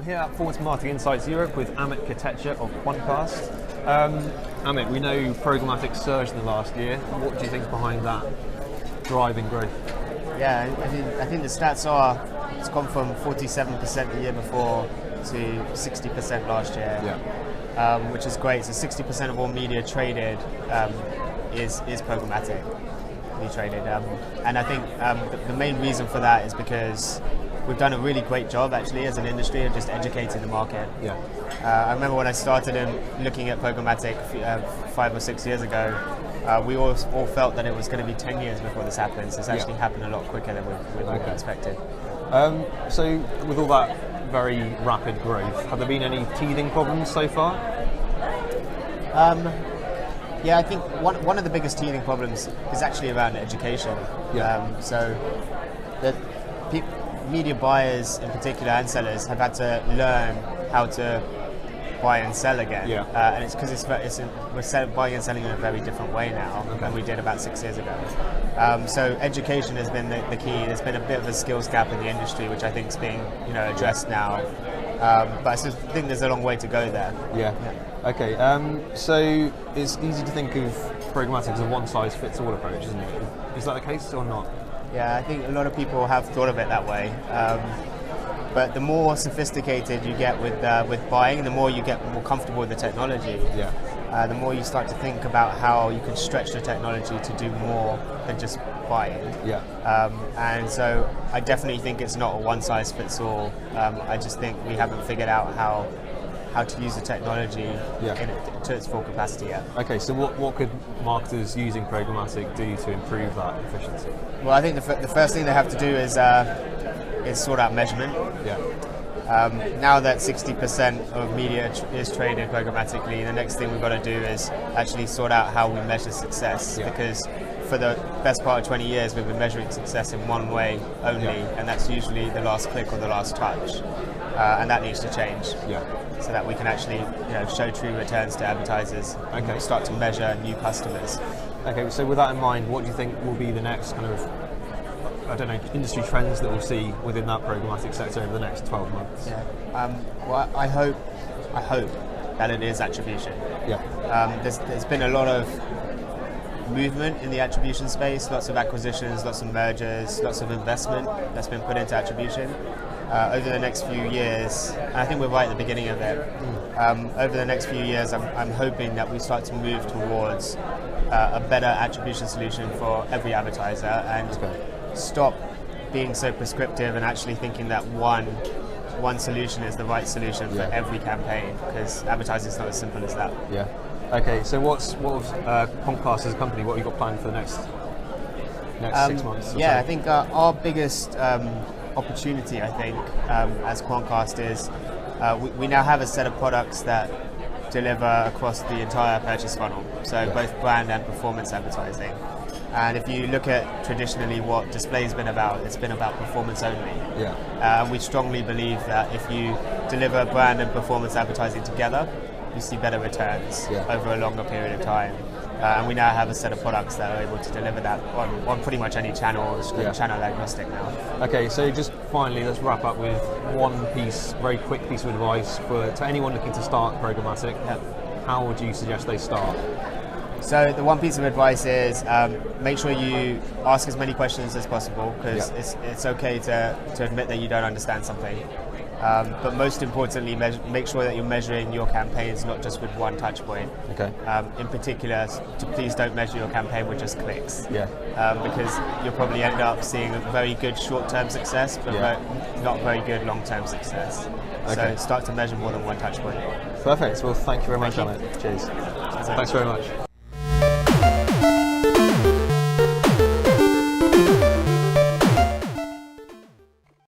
I'm here at Performance Marketing Insights Europe with Amit Kotecha of Quantcast. Amit, we know programmatic surged in the last year. What do you think is behind that driving growth? Yeah, I think the stats are it's gone from 47% the year before to 60% last year, which is great. So 60% of all media traded is programmatic. Traded, and I think the main reason for that is because we've done a really great job actually as an industry of just educating the market. I remember when I started looking at programmatic 5 or 6 years ago, we all felt that it was going to be 10 years before this happens. It's actually happened a lot quicker than we expected. So with all that very rapid growth, have there been any teething problems so far? Yeah, I think one of the biggest teething problems is actually around education. So the media buyers in particular and sellers have had to learn how to buy and sell again. And it's because we're buying and selling in a very different way now than we did about 6 years ago. So education has been the key. There's been a bit of a skills gap in the industry, which I think is being addressed now. But I still think there's a long way to go there. Okay, so it's easy to think of programmatic as a one-size-fits-all approach, isn't it? Is that the case or not? Yeah, I think a lot of people have thought of it that way. But the more sophisticated you get with buying, the more you get more comfortable with the technology. The more you start to think about how you can stretch the technology to do more than just buying. And so I definitely think it's not a one-size-fits-all. I just think we haven't figured out how to use the technology to its full capacity yet. Okay, so what could marketers using programmatic do to improve that efficiency? Well, I think the first thing they have to do is sort out measurement. Now that 60% of media is traded programmatically, the next thing we've got to do is actually sort out how we measure success, because for the best part of 20 years we've been measuring success in one way only, and that's usually the last click or the last touch, and that needs to change. So that we can actually show true returns to advertisers and start to measure new customers. Okay, so with that in mind, what do you think will be the next kind of, I don't know, industry trends that we'll see within that programmatic sector over the next 12 months? Well, I hope that it is attribution. There's been a lot of movement in the attribution space, lots of acquisitions, lots of mergers, lots of investment that's been put into attribution. Over the next few years, and I think we're right at the beginning of it, over the next few years I'm hoping that we start to move towards a better attribution solution for every advertiser, and stop being so prescriptive and actually thinking that one solution is the right solution for every campaign, because advertising is not as simple as that. Okay, so what was Quantcast as a company, what have you got planned for the next 6 months? I think our biggest opportunity, I think, as Quantcast is we now have a set of products that deliver across the entire purchase funnel, so both brand and performance advertising. And if you look at traditionally what display's been about, it's been about performance only. And we strongly believe that if you deliver brand and performance advertising together, you see better returns over a longer period of time. And we now have a set of products that are able to deliver that on pretty much any channel, channel agnostic now. Okay, so just finally, let's wrap up with one very quick piece of advice to anyone looking to start programmatic. How would you suggest they start? So the one piece of advice is make sure you ask as many questions as possible, because it's okay to admit that you don't understand something. But most importantly, make sure that you're measuring your campaigns not just with one touch point. In particular, please don't measure your campaign with just clicks. Because you'll probably end up seeing a very good short-term success, but not very good long-term success. So start to measure more than one touch point. Perfect. Well, thank you very much, Amit. Cheers. Thanks very much.